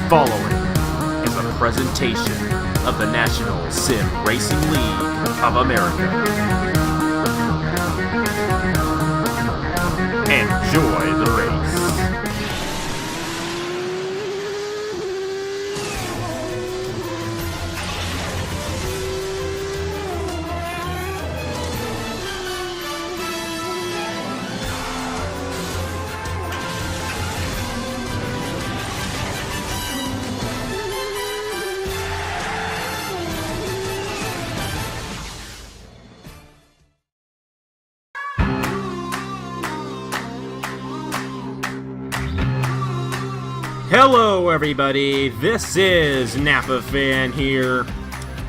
following is a presentation of the National Sim Racing League of America. Enjoy the race. Hello everybody, this is Napa Fan here,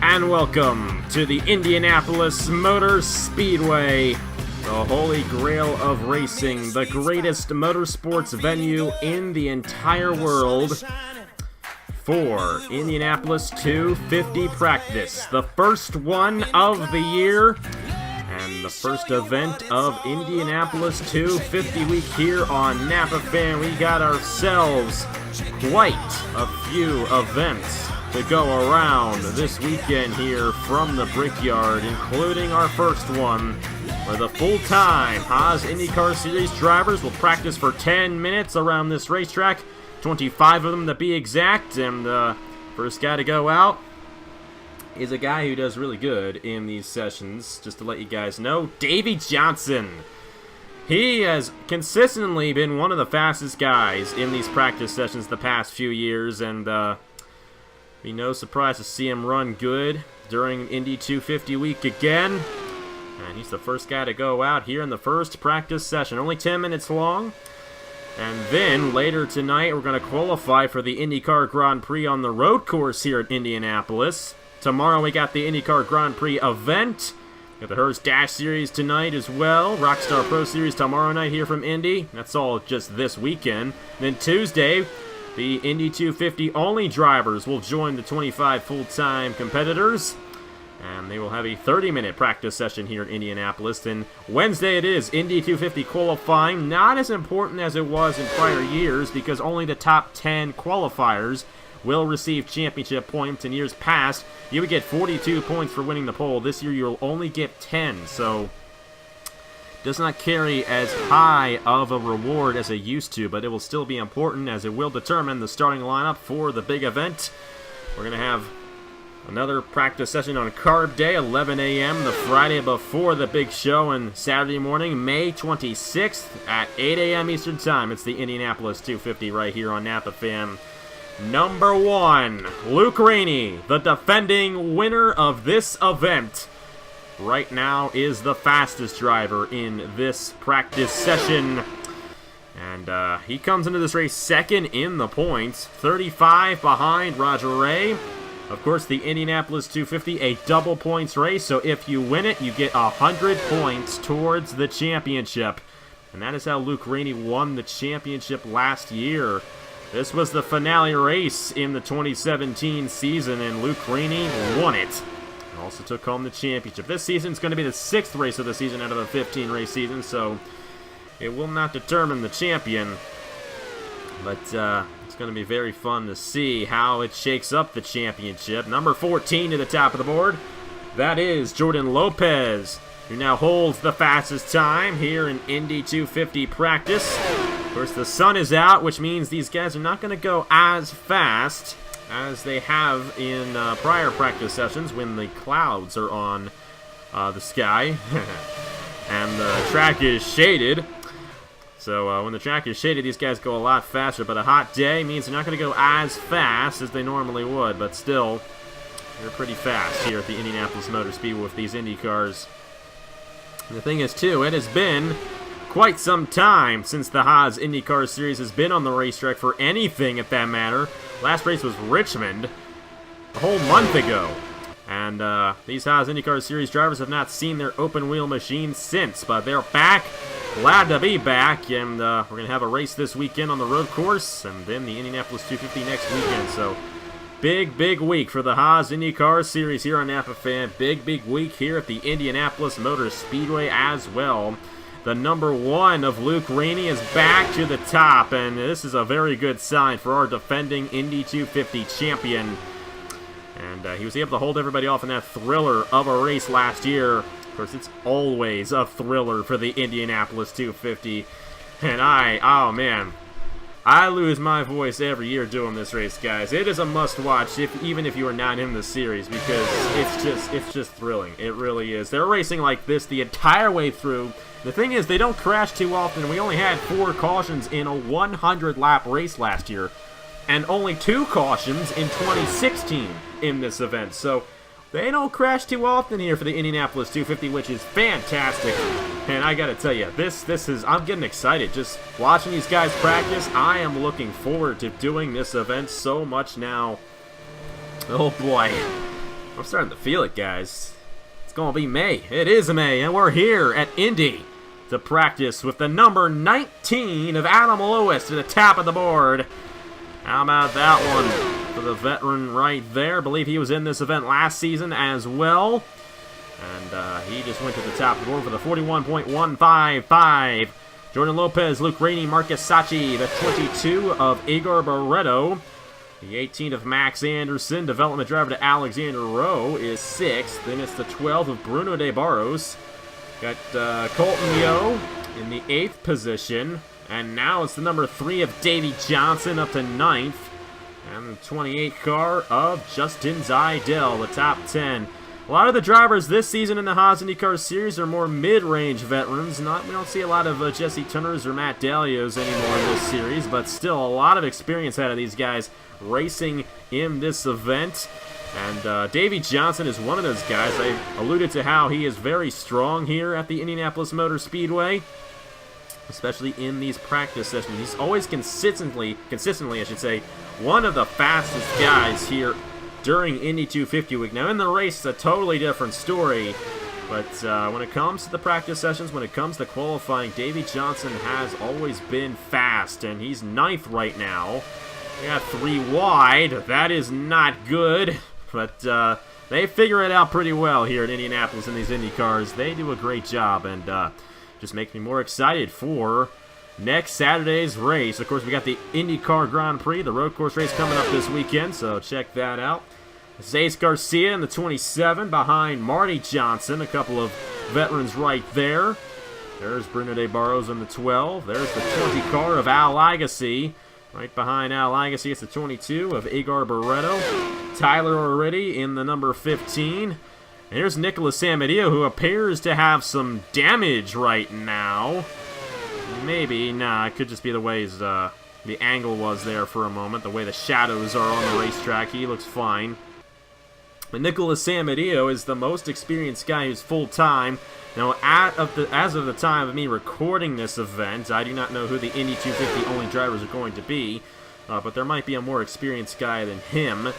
and welcome to the Indianapolis Motor Speedway, the holy grail of racing, the greatest motorsports venue in the entire world for Indianapolis 250 practice, the first one of the year, and the first event of Indianapolis 250 week here on Napa Fan. We got ourselves quite a few events to go around this weekend here from the Brickyard, including our first one, where the full-time Haas IndyCar Series drivers will practice for 10 minutes around this racetrack, 25 of them to be exact, and the first guy to go out is a guy who does really good in these sessions, just to let you guys know, Davey Johnson. He has consistently been one of the fastest guys in these practice sessions the past few years, and be no surprise to see him run good during Indy 250 week again. And he's the first guy to go out here in the first practice session, only 10 minutes long. And then later tonight, we're going to qualify for the IndyCar Grand Prix on the road course here at Indianapolis. Tomorrow we got the IndyCar Grand Prix event. Got the Haas Dash Series tonight as well. Rockstar Pro Series tomorrow night here from Indy. That's all just this weekend. Then Tuesday, the Indy 250 only drivers will join the 25 full-time competitors. And they will have a 30-minute practice session here in Indianapolis. Then Wednesday it is Indy 250 qualifying. Not as important as it was in prior years because only the top 10 qualifiers will receive championship points. In years past, you would get 42 points for winning the pole. This year, you'll only get 10, so does not carry as high of a reward as it used to, but it will still be important as it will determine the starting lineup for the big event. We're going to have another practice session on Carb Day, 11 a.m., the Friday before the big show, and Saturday morning, May 26th at 8 a.m. Eastern Time. It's the Indianapolis 250 right here on Napa Fan. Number 1, Luke Rainey, the defending winner of this event, right now is the fastest driver in this practice session. And he comes into this race second in the points, 35 behind Roger Ray. Of course, the Indianapolis 250, a double points race, so if you win it, you get 100 points towards the championship. And that is how Luke Rainey won the championship last year. This was the finale race in the 2017 season, and Luke Rainey won it. And also took home the championship. This season is going to be the 6th race of the season out of a 15-race season, so it will not determine the champion. But it's going to be very fun to see how it shakes up the championship. Number 14 to the top of the board, that is Jordan Lopez, who now holds the fastest time here in Indy 250 practice. Of course, the sun is out, which means these guys are not going to go as fast as they have in prior practice sessions when the clouds are on the sky and the track is shaded. So when the track is shaded, these guys go a lot faster, but a hot day means they're not going to go as fast as they normally would, but still, they're pretty fast here at the Indianapolis Motor Speedway with these Indy cars. And the thing is, too, it has been quite some time since the Haas IndyCar Series has been on the racetrack for anything at that matter. Last race was Richmond a whole month ago. And these Haas IndyCar Series drivers have not seen their open-wheel machine since, but they're back. Glad to be back, and we're going to have a race this weekend on the road course, and then the Indianapolis 250 next weekend. So big week for the Haas IndyCar Series here on Napa Fan. Big week here at the Indianapolis Motor Speedway as well. The number 1 of Luke Rainey is back to the top, and this is a very good sign for our defending Indy 250 champion. And he was able to hold everybody off in that thriller of a race last year. Of course, it's always a thriller for the Indianapolis 250. And oh man, I lose my voice every year doing this race, guys. It is a must-watch, even if you are not in the series, because it's just thrilling. It really is. They're racing like this the entire way through. The thing is, they don't crash too often. We only had 4 cautions in a 100-lap race last year, and only 2 cautions in 2016 in this event. So they don't crash too often here for the Indianapolis 250, which is fantastic. And I gotta tell you, I'm getting excited just watching these guys practice. I am looking forward to doing this event so much now. Oh boy, I'm starting to feel it, guys. It's gonna be May. It is May, and we're here at Indy to practice with the number 19 of NRLOA to the top of the board. How about that one for the veteran right there? I believe he was in this event last season as well. And he just went to the top of the board for the 41.155. Jordan Lopez, Luke Rainey, Marcus Sacchi, the 22 of Igor Barreto. The 18 of Max Anderson, development driver to Alexander Rowe, is 6th. Then it's the 12 of Bruno De Barros. Got Colton Yo in the 8th position. And now it's the number 3 of Davey Johnson up to 9th. And the 28 car of Justin Zidell, the top 10. A lot of the drivers this season in the Haas IndyCar Series are more mid-range veterans. We don't see a lot of Jesse Tunners or Matt Dalios anymore in this series, but still a lot of experience out of these guys racing in this event. And Davey Johnson is one of those guys. I alluded to how he is very strong here at the Indianapolis Motor Speedway, especially in these practice sessions. He's always consistently, I should say, one of the fastest guys here during Indy 250 week. Now in the race, it's a totally different story, but when it comes to the practice sessions, when it comes to qualifying, Davey Johnson has always been fast, and he's 9th right now. We got 3 wide. That is not good, but they figure it out pretty well here at Indianapolis in these Indy cars. They do a great job, and just makes me more excited for next Saturday's race. Of course, we got the IndyCar Grand Prix, the road course race coming up this weekend, so check that out. Zace Garcia in the 27 behind Marty Johnson, a couple of veterans right there. There's Bruno De Barros in the 12. There's the 20 car of Al Agassi. Right behind Al Agassi, it's the 22 of Igor Barreto. Tyler O'Reilly in the number 15. And here's Nicholas Amadeo, who appears to have some damage right now. Maybe, nah, it could just be the way the angle was there for a moment, the way the shadows are on the racetrack. He looks fine. But Nicholas Amadeo is the most experienced guy who's full-time. Now, as of the time of me recording this event, I do not know who the Indy 250 only drivers are going to be, but there might be a more experienced guy than him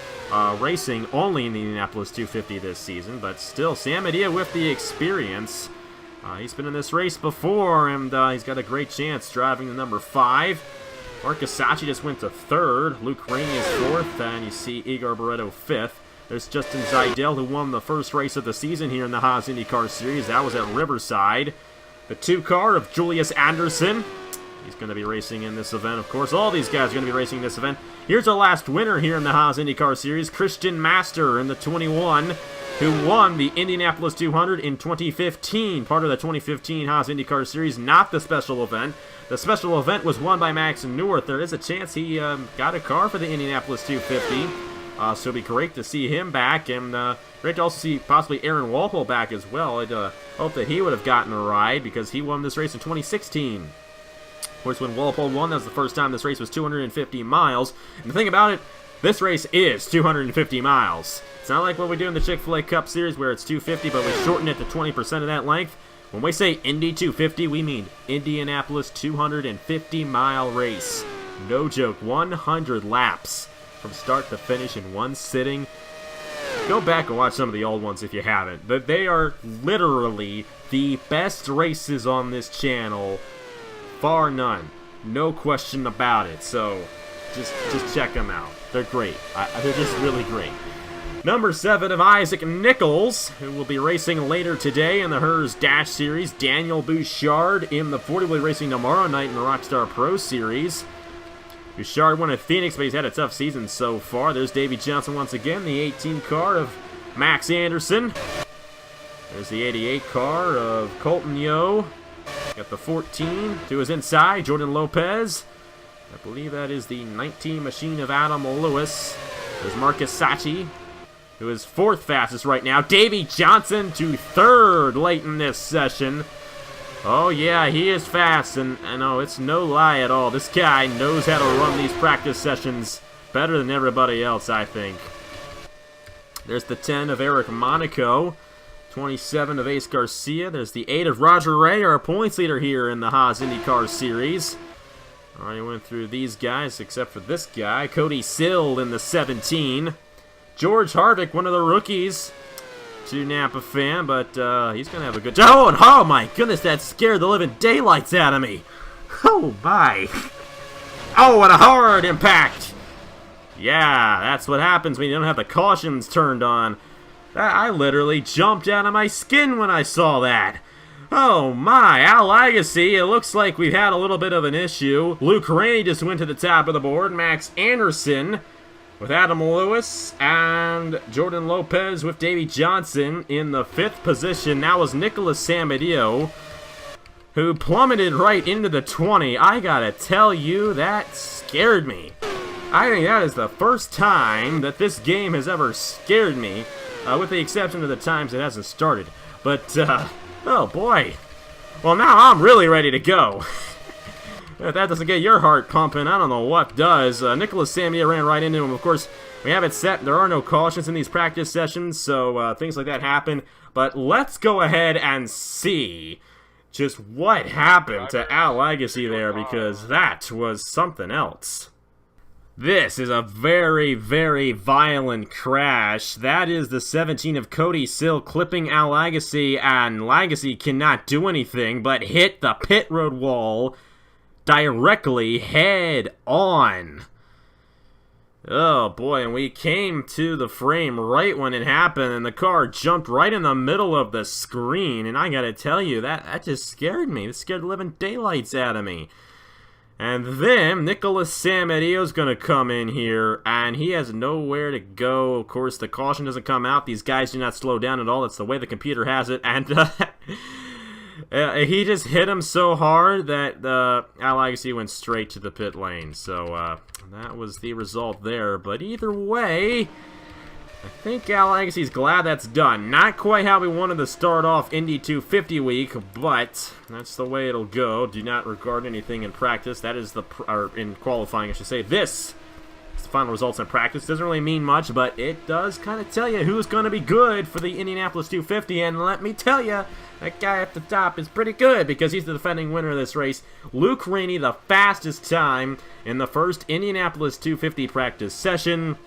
racing only in the Indianapolis 250 this season, but still, Amadeo with the experience. He's been in this race before, and he's got a great chance driving the number 5. Marcus Sacchi just went to 3rd. Luke Rainey is 4th, and you see Igor Barreto 5th. There's Justin Zidell, who won the first race of the season here in the Haas IndyCar Series. That was at Riverside. The 2 car of Julius Anderson. He's going to be racing in this event, of course. All these guys are going to be racing in this event. Here's our last winner here in the Haas IndyCar Series, Christian Master in the 21, who won the Indianapolis 200 in 2015, part of the 2015 Haas IndyCar Series, not the special event. The special event was won by Max Neworth. There is a chance he got a car for the Indianapolis 250. So it'll be great to see him back, and great to also see possibly Aaron Walpole back as well. I'd hope that he would have gotten a ride, because he won this race in 2016. Of course, when Walpole won, that was the first time this race was 250 miles. And the thing about it, this race is 250 miles. It's not like what we do in the Chick-fil-A Cup Series where it's 250, but we shorten it to 20% of that length. When we say Indy 250, we mean Indianapolis 250-mile race. No joke, 100 laps from start to finish in one sitting. Go back and watch some of the old ones if you haven't. But they are literally the best races on this channel, bar none. No question about it. So just check them out. They're great. They're just really great. Number 7 of Isaac Nichols, who will be racing later today in the Haas Dash Series. Daniel Bouchard in the 40 will be racing tomorrow night in the Rockstar Pro Series. Bouchard won at Phoenix, but he's had a tough season so far. There's Davey Johnson once again, the 18 car of Max Anderson. There's the 88 car of Colton Yo. Got the 14 to his inside, Jordan Lopez. I believe that is the 19 machine of Adam Lewis. There's Marcus Sachi, who is 4th fastest right now. Davey Johnson to 3rd late in this session. Oh yeah, he is fast, and I know it's no lie at all. This guy knows how to run these practice sessions better than everybody else, I think. There's the 10 of Eric Monaco, 27 of Ace Garcia. There's the 8 of Roger Ray, our points leader here in the Haas IndyCar Series. Already went through these guys, except for this guy, Cody Sill in the 17. George Harvick, one of the rookies to Napa fan, but he's going to have a good time. Oh, and oh my goodness, that scared the living daylights out of me. Oh, my. Oh, what a hard impact. Yeah, that's what happens when you don't have the cautions turned on. I literally jumped out of my skin when I saw that. Oh my, Al Agassi, it looks like we've had a little bit of an issue. Luke Rainey just went to the top of the board. Max Anderson with Adam Lewis and Jordan Lopez with Davey Johnson in the 5th position. That was Nicholas Samadillo, who plummeted right into the 20. I gotta tell you, that scared me. I think that is the first time that this game has ever scared me, with the exception of the times it hasn't started. But, oh boy. Well, now I'm really ready to go. If that doesn't get your heart pumping, I don't know what does. Nicholas Samia ran right into him. Of course, we have it set. There are no cautions in these practice sessions, so things like that happen. But let's go ahead and see just what happened to Al Agassi there, because that was something else. This is a very, very violent crash. That is the 17 of Cody Sill clipping Al Agassi, and Agassi cannot do anything but hit the pit road wall directly head on. Oh boy, and we came to the frame right when it happened, and the car jumped right in the middle of the screen, and I gotta tell you, that just scared me. It scared the living daylights out of me. And then Nicholas Samadillo's going to come in here, and he has nowhere to go. Of course, the caution doesn't come out. These guys do not slow down at all. That's the way the computer has it. And he just hit him so hard that Al Agassi went straight to the pit lane. So that was the result there. But either way, I think Al Agassi's glad that's done. Not quite how we wanted to start off Indy 250 week, but that's the way it'll go. Do not regard anything in practice. That is or in qualifying, I should say. This is the final results in practice. Doesn't really mean much, but it does kind of tell you who's going to be good for the Indianapolis 250. And let me tell you, that guy at the top is pretty good because he's the defending winner of this race. Luke Rainey, the fastest time in the first Indianapolis 250 practice session.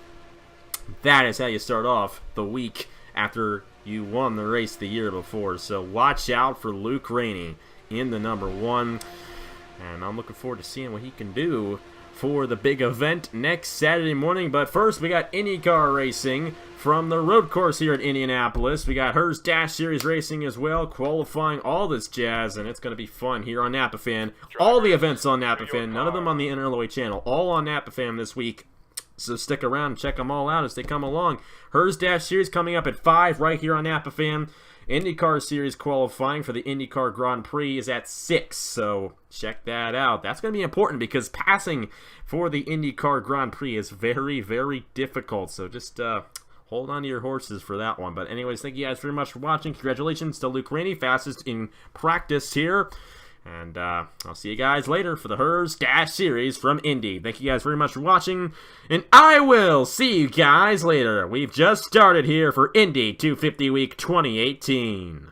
That is how you start off the week after you won the race the year before. So watch out for Luke Rainey in the number 1. And I'm looking forward to seeing what he can do for the big event next Saturday morning. But first, we got IndyCar racing from the road course here at Indianapolis. We got Haas Dash Series racing as well, qualifying, all this jazz, and it's going to be fun here on Napa Fan. All the events on Napa Fan, none of them on the NRLOA channel, all on Napa Fan this week. So stick around and check them all out as they come along. Haas Dash Series coming up at 5 right here on Napa Fan. IndyCar Series qualifying for the IndyCar Grand Prix is at 6, so check that out. That's going to be important because passing for the IndyCar Grand Prix is very, very difficult. So just hold on to your horses for that one. But anyways, thank you guys very much for watching. Congratulations to Luke Rainey, fastest in practice here. And I'll see you guys later for the Haas Dash Series from Indy. Thank you guys very much for watching, and I will see you guys later. We've just started here for Indy 250 Week 2018.